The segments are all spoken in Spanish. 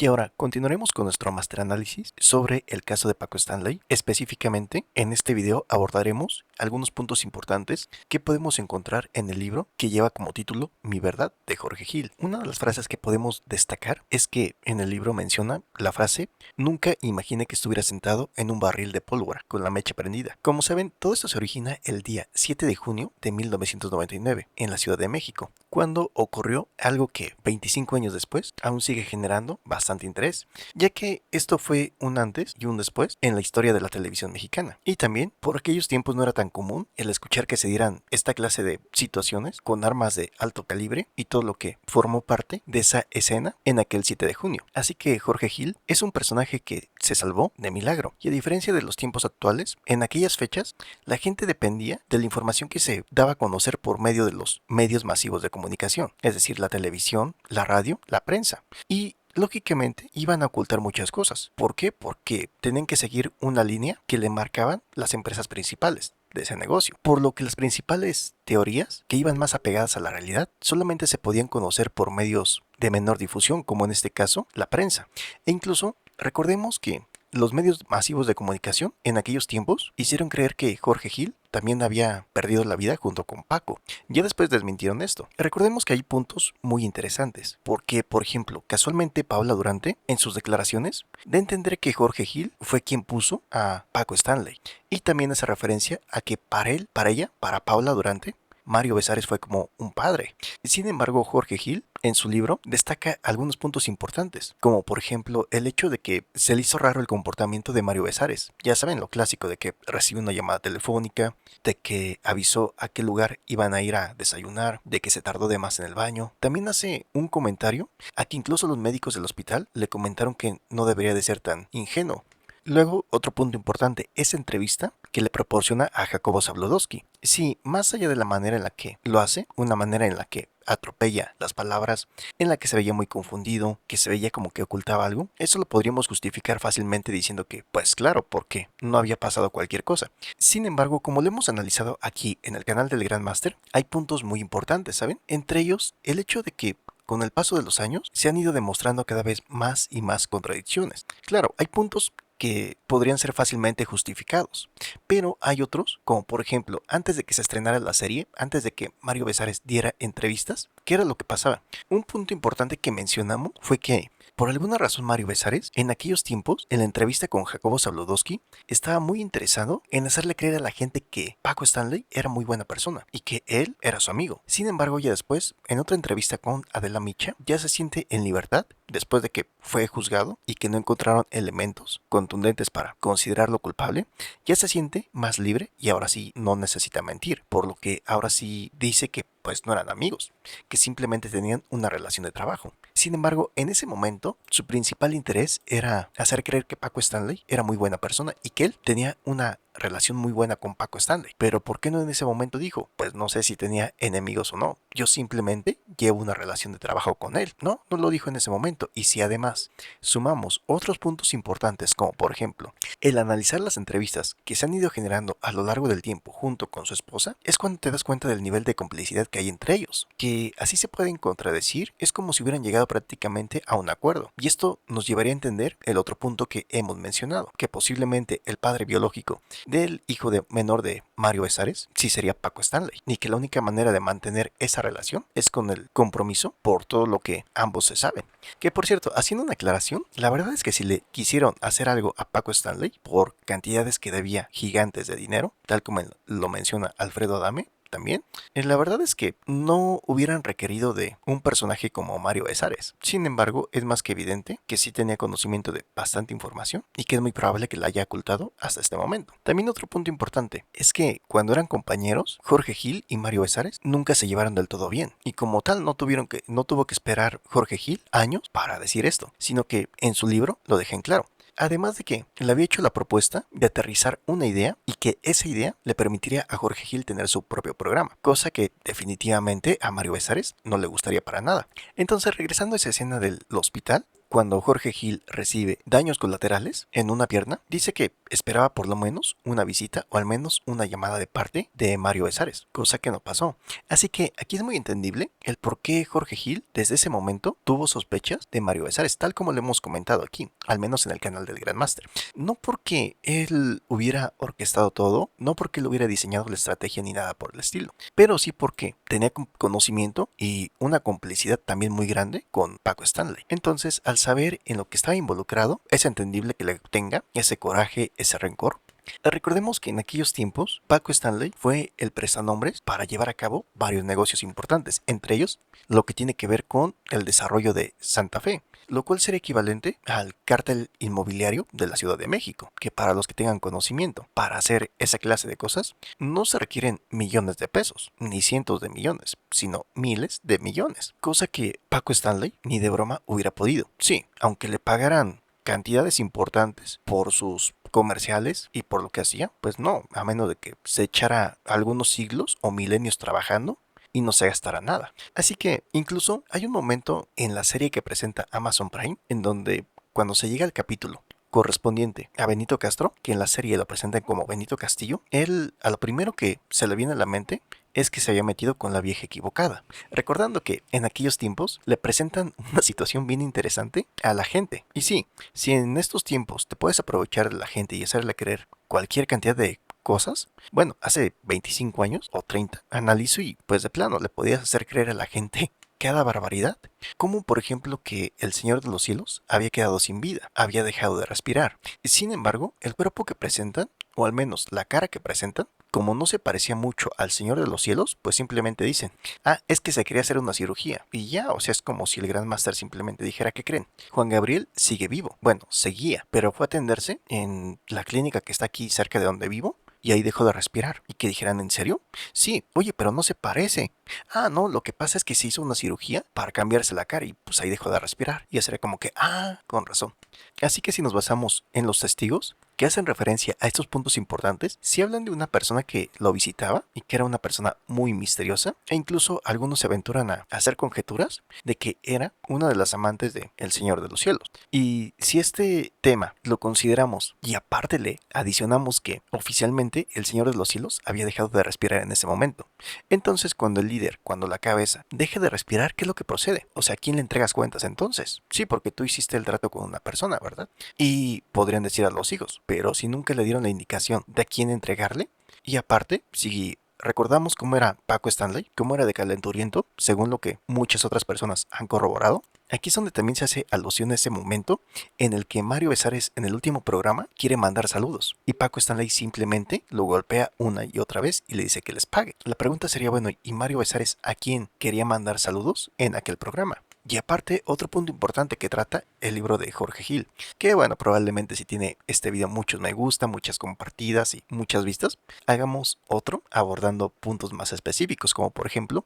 Y ahora continuaremos con nuestro máster análisis sobre el caso de Paco Stanley. Específicamente, en este video abordaremos algunos puntos importantes que podemos encontrar en el libro que lleva como título Mi verdad de Jorge Gil. Una de las frases que podemos destacar es que en el libro menciona la frase: nunca imaginé que estuviera sentado en un barril de pólvora con la mecha prendida. Como saben, todo esto se origina el día 7 de junio de 1999 en la Ciudad de México, cuando ocurrió algo que 25 años después aún sigue generando bastante interés, ya que esto fue un antes y un después en la historia de la televisión mexicana. Y también por aquellos tiempos no era tan común el escuchar que se dieran esta clase de situaciones con armas de alto calibre y todo lo que formó parte de esa escena en aquel 7 de junio. Así que Jorge Gil es un personaje que se salvó de milagro, y a diferencia de los tiempos actuales, en aquellas fechas la gente dependía de la información que se daba a conocer por medio de los medios masivos de comunicación, es decir, la televisión, la radio, la prensa. Y lógicamente iban a ocultar muchas cosas. ¿Por qué? Porque tenían que seguir una línea que le marcaban las empresas principales de ese negocio, por lo que las principales teorías que iban más apegadas a la realidad solamente se podían conocer por medios de menor difusión, como en este caso la prensa. E incluso recordemos que los medios masivos de comunicación en aquellos tiempos hicieron creer que Jorge Gil también había perdido la vida junto con Paco. Ya después desmintieron esto. Recordemos que hay puntos muy interesantes, porque, por ejemplo, casualmente Paula Durante, en sus declaraciones, da a entender que Jorge Gil fue quien puso a Paco Stanley. Y también hace referencia a que para él, para ella, para Paula Durante, Mario Besares fue como un padre. Sin embargo, Jorge Gil, en su libro, destaca algunos puntos importantes, como por ejemplo el hecho de que se le hizo raro el comportamiento de Mario Besares. Ya saben, lo clásico de que recibió una llamada telefónica, de que avisó a qué lugar iban a ir a desayunar, de que se tardó de más en el baño. También hace un comentario a que incluso los médicos del hospital le comentaron que no debería de ser tan ingenuo. Luego, otro punto importante, esa entrevista que le proporciona a Jacobo Zabludowski. Sí, más allá de la manera en la que lo hace, una manera en la que atropella las palabras, en la que se veía muy confundido, que se veía como que ocultaba algo, eso lo podríamos justificar fácilmente diciendo que, pues claro, porque no había pasado cualquier cosa. Sin embargo, como lo hemos analizado aquí en el canal del Gran Master, hay puntos muy importantes, ¿saben? Entre ellos, el hecho de que con el paso de los años se han ido demostrando cada vez más y más contradicciones. Claro, hay puntos que podrían ser fácilmente justificados, pero hay otros, como por ejemplo, antes de que se estrenara la serie, antes de que Mario Besares diera entrevistas, ¿qué era lo que pasaba? Un punto importante que mencionamos fue que, por alguna razón, Mario Besares, en aquellos tiempos, en la entrevista con Jacobo Zabludowski, estaba muy interesado en hacerle creer a la gente que Paco Stanley era muy buena persona y que él era su amigo. Sin embargo, ya después, en otra entrevista con Adela Micha, ya se siente en libertad después de que fue juzgado y que no encontraron elementos contundentes para considerarlo culpable. Ya se siente más libre y ahora sí no necesita mentir, por lo que ahora sí dice que pues no eran amigos, que simplemente tenían una relación de trabajo. Sin embargo, en ese momento, su principal interés era hacer creer que Paco Stanley era muy buena persona y que él tenía una relación muy buena con Paco Stanley. Pero ¿por qué no en ese momento dijo? Pues no sé si tenía enemigos o no. Yo simplemente llevo una relación de trabajo con él. No, no lo dijo en ese momento. Y si además sumamos otros puntos importantes, como por ejemplo el analizar las entrevistas que se han ido generando a lo largo del tiempo junto con su esposa, es cuando te das cuenta del nivel de complicidad que hay entre ellos, que así se pueden contradecir, es como si hubieran llegado prácticamente a un acuerdo. Y esto nos llevaría a entender el otro punto que hemos mencionado, que posiblemente el padre biológico del hijo menor de Mario Besares sí sería Paco Stanley, y que la única manera de mantener esa relación es con el compromiso por todo lo que ambos se saben. Que por cierto, haciendo una aclaración, la verdad es que si le quisieron hacer algo a Paco Stanley por cantidades que debía gigantes de dinero, tal como lo menciona Alfredo Adame, también, la verdad es que no hubieran requerido de un personaje como Mario Besares. Sin embargo, es más que evidente que sí tenía conocimiento de bastante información y que es muy probable que la haya ocultado hasta este momento. También otro punto importante es que cuando eran compañeros, Jorge Gil y Mario Besares nunca se llevaron del todo bien, y como tal no tuvo que esperar Jorge Gil años para decir esto, sino que en su libro lo deja en claro. Además de que le había hecho la propuesta de aterrizar una idea y que esa idea le permitiría a Jorge Gil tener su propio programa, cosa que definitivamente a Mario Besares no le gustaría para nada. Entonces, regresando a esa escena del hospital, cuando Jorge Gil recibe daños colaterales en una pierna, dice que esperaba por lo menos una visita o al menos una llamada de parte de Mario Besares, cosa que no pasó. Así que aquí es muy entendible el por qué Jorge Gil desde ese momento tuvo sospechas de Mario Besares, tal como lo hemos comentado aquí, al menos en el canal del Grandmaster. No porque él hubiera orquestado todo, no porque él hubiera diseñado la estrategia ni nada por el estilo, pero sí porque tenía conocimiento y una complicidad también muy grande con Paco Stanley. Entonces, al saber en lo que estaba involucrado, es entendible que le tenga ese coraje, ese rencor. Recordemos que en aquellos tiempos, Paco Stanley fue el prestanombres para llevar a cabo varios negocios importantes, entre ellos lo que tiene que ver con el desarrollo de Santa Fe, lo cual sería equivalente al cártel inmobiliario de la Ciudad de México, que para los que tengan conocimiento, para hacer esa clase de cosas, no se requieren millones de pesos, ni cientos de millones, sino miles de millones, cosa que Paco Stanley ni de broma hubiera podido. Sí, aunque le pagaran cantidades importantes por sus comerciales y por lo que hacía, pues no, a menos de que se echara algunos siglos o milenios trabajando y no se gastara nada. Así que incluso hay un momento en la serie que presenta Amazon Prime en donde cuando se llega al capítulo correspondiente a Benito Castro, que en la serie lo presentan como Benito Castillo, él a lo primero que se le viene a la mente es que se había metido con la vieja equivocada, recordando que en aquellos tiempos le presentan una situación bien interesante a la gente. Y sí, si en estos tiempos te puedes aprovechar de la gente y hacerle creer cualquier cantidad de cosas, bueno, hace 25 años o 30, analizo y pues de plano le podías hacer creer a la gente cada barbaridad, como por ejemplo que el Señor de los Cielos había quedado sin vida, había dejado de respirar. Sin embargo, el cuerpo que presentan, o al menos la cara que presentan, como no se parecía mucho al Señor de los Cielos, pues simplemente dicen, ah, es que se quería hacer una cirugía. Y ya, o sea, es como si el Gran Master simplemente dijera, ¿qué creen? Juan Gabriel sigue vivo. Bueno, seguía, pero fue a atenderse en la clínica que está aquí cerca de donde vivo, y ahí dejó de respirar. ¿Y que dijeran, en serio? Sí, oye, pero no se parece. Ah, no, lo que pasa es que se hizo una cirugía para cambiarse la cara y pues ahí dejó de respirar. Y ya sería como que, ah, con razón. Así que si nos basamos en los testigos que hacen referencia a estos puntos importantes, si hablan de una persona que lo visitaba y que era una persona muy misteriosa, e incluso algunos se aventuran a hacer conjeturas de que era una de las amantes de El Señor de los Cielos. Y si este tema lo consideramos y aparte le adicionamos que oficialmente El Señor de los Cielos había dejado de respirar en ese momento, entonces cuando el líder, cuando la cabeza deje de respirar, ¿qué es lo que procede? O sea, ¿a quién le entregas cuentas entonces? Sí, porque tú hiciste el trato con una persona, ¿verdad? Y podrían decir a los hijos, pero si nunca le dieron la indicación de a quién entregarle, y aparte, si recordamos cómo era Paco Stanley, cómo era de calenturiento, según lo que muchas otras personas han corroborado, aquí es donde también se hace alusión a ese momento en el que Mario Besares en el último programa quiere mandar saludos y Paco Stanley simplemente lo golpea una y otra vez y le dice que les pague. La pregunta sería, bueno, ¿y Mario Besares a quién quería mandar saludos en aquel programa? Y aparte, otro punto importante que trata el libro de Jorge Gil, que bueno, probablemente si tiene este video muchos me gusta, muchas compartidas y muchas vistas, hagamos otro abordando puntos más específicos, como por ejemplo,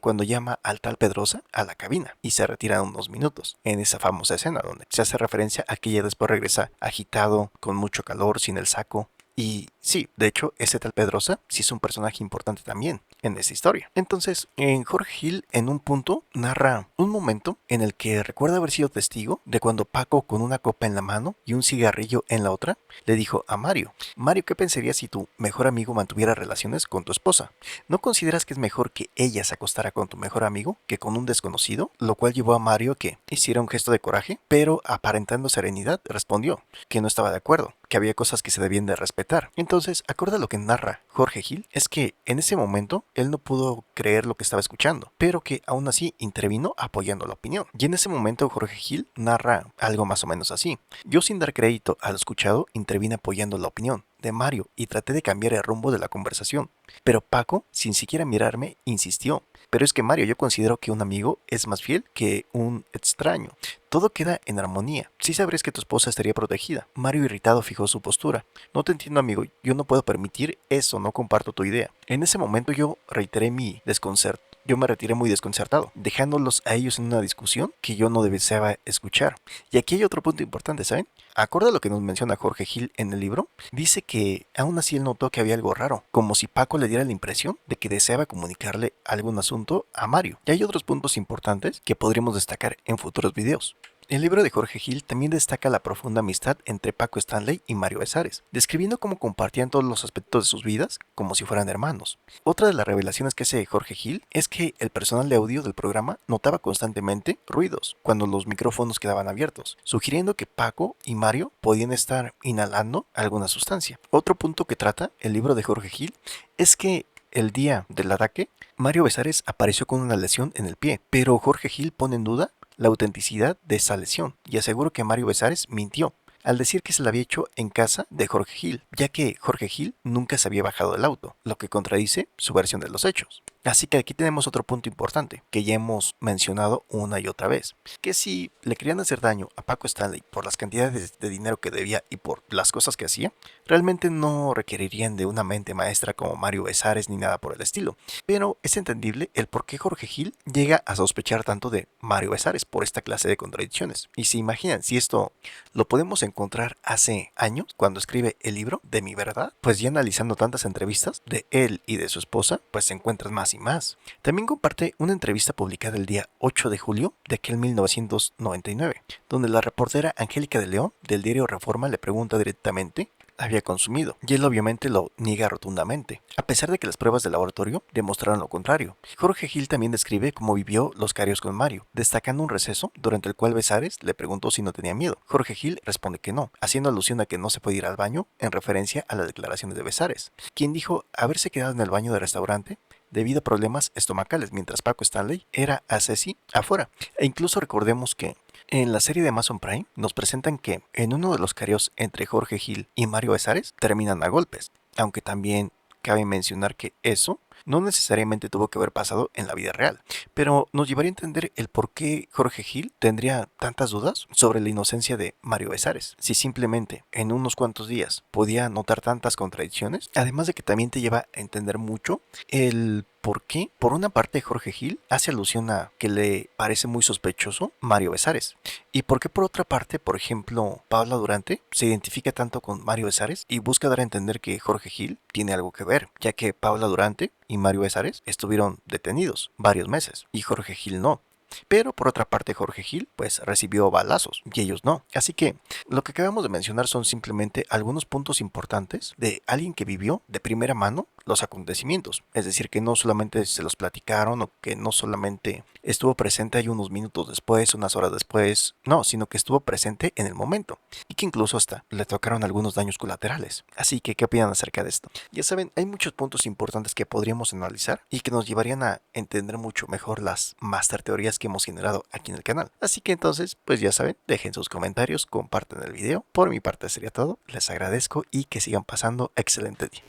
cuando llama al tal Pedrosa a la cabina y se retira unos minutos, en esa famosa escena donde se hace referencia a que ella después regresa agitado, con mucho calor, sin el saco. Y sí, de hecho, ese tal Pedrosa sí es un personaje importante también en esa historia. Entonces, en Jorge Gil, en un punto, narra un momento en el que recuerda haber sido testigo de cuando Paco, con una copa en la mano y un cigarrillo en la otra, le dijo a Mario, Mario, ¿qué pensarías si tu mejor amigo mantuviera relaciones con tu esposa? ¿No consideras que es mejor que ella se acostara con tu mejor amigo que con un desconocido? Lo cual llevó a Mario a que hiciera un gesto de coraje, pero aparentando serenidad, respondió que no estaba de acuerdo, que había cosas que se debían de respetar. Entonces, acorde a lo que narra Jorge Gil, es que en ese momento él no pudo creer lo que estaba escuchando, pero que aún así intervino apoyando la opinión. Y en ese momento Jorge Gil narra algo más o menos así. Yo, sin dar crédito a lo escuchado, intervine apoyando la opinión de Mario y traté de cambiar el rumbo de la conversación. Pero Paco, sin siquiera mirarme, insistió. Pero es que Mario, yo considero que un amigo es más fiel que un extraño. Todo queda en armonía. Sí sabrías que tu esposa estaría protegida. Mario, irritado, fijó su postura. No te entiendo, amigo. Yo no puedo permitir eso. No comparto tu idea. En ese momento yo reiteré mi desconcierto. Yo me retiré muy desconcertado, dejándolos a ellos en una discusión que yo no deseaba escuchar. Y aquí hay otro punto importante, ¿saben? Acorde a lo que nos menciona Jorge Gil en el libro, dice que aún así él notó que había algo raro, como si Paco le diera la impresión de que deseaba comunicarle algún asunto a Mario. Y hay otros puntos importantes que podríamos destacar en futuros videos. El libro de Jorge Gil también destaca la profunda amistad entre Paco Stanley y Mario Besares, describiendo cómo compartían todos los aspectos de sus vidas como si fueran hermanos. Otra de las revelaciones que hace Jorge Gil es que el personal de audio del programa notaba constantemente ruidos cuando los micrófonos quedaban abiertos, sugiriendo que Paco y Mario podían estar inhalando alguna sustancia. Otro punto que trata el libro de Jorge Gil es que el día del ataque, Mario Besares apareció con una lesión en el pie, pero Jorge Gil pone en duda la autenticidad de esa lesión y aseguro que Mario Besares mintió al decir que se la había hecho en casa de Jorge Gil, ya que Jorge Gil nunca se había bajado del auto, lo que contradice su versión de los hechos. Así que aquí tenemos otro punto importante que ya hemos mencionado una y otra vez, que si le querían hacer daño a Paco Stanley por las cantidades de dinero que debía y por las cosas que hacía, realmente no requerirían de una mente maestra como Mario Besares ni nada por el estilo. Pero es entendible el por qué Jorge Gil llega a sospechar tanto de Mario Besares por esta clase de contradicciones. Y se imaginan si esto lo podemos encontrar hace años, cuando escribe el libro de Mi Verdad, pues ya analizando tantas entrevistas de él y de su esposa, pues se encuentran más y más. También comparte una entrevista publicada el día 8 de julio de aquel 1999, donde la reportera Angélica de León del diario Reforma le pregunta directamente había consumido, y él obviamente lo niega rotundamente, a pesar de que las pruebas de laboratorio demostraron lo contrario. Jorge Gil también describe cómo vivió los carios con Mario, destacando un receso durante el cual Besares le preguntó si no tenía miedo. Jorge Gil responde que no, haciendo alusión a que no se puede ir al baño en referencia a las declaraciones de Besares, quien dijo haberse quedado en el baño del restaurante debido a problemas estomacales, mientras Paco Stanley era asesí afuera. E incluso recordemos que en la serie de Amazon Prime nos presentan que en uno de los careos entre Jorge Gil y Mario Besares terminan a golpes, aunque también cabe mencionar que eso no necesariamente tuvo que haber pasado en la vida real, pero nos llevaría a entender el por qué Jorge Gil tendría tantas dudas sobre la inocencia de Mario Besares, si simplemente en unos cuantos días podía notar tantas contradicciones, además de que también te lleva a entender mucho el por qué, por una parte, Jorge Gil hace alusión a que le parece muy sospechoso Mario Besares, y por qué por otra parte, por ejemplo, Paula Durante se identifica tanto con Mario Besares y busca dar a entender que Jorge Gil tiene algo que ver, ya que Paula Durante y Mario Besares estuvieron detenidos varios meses y Jorge Gil no. Pero por otra parte Jorge Gil pues recibió balazos y ellos no. Así que lo que acabamos de mencionar son simplemente algunos puntos importantes de alguien que vivió de primera mano los acontecimientos. Es decir, que no solamente se los platicaron o que no solamente estuvo presente ahí unos minutos después, unas horas después, no, sino que estuvo presente en el momento y que incluso hasta le tocaron algunos daños colaterales. Así que, ¿qué opinan acerca de esto? Ya saben, hay muchos puntos importantes que podríamos analizar y que nos llevarían a entender mucho mejor las master teorías que hemos generado aquí en el canal. Así que entonces, pues ya saben, dejen sus comentarios, compartan el video. Por mi parte sería todo, les agradezco y que sigan pasando excelente día.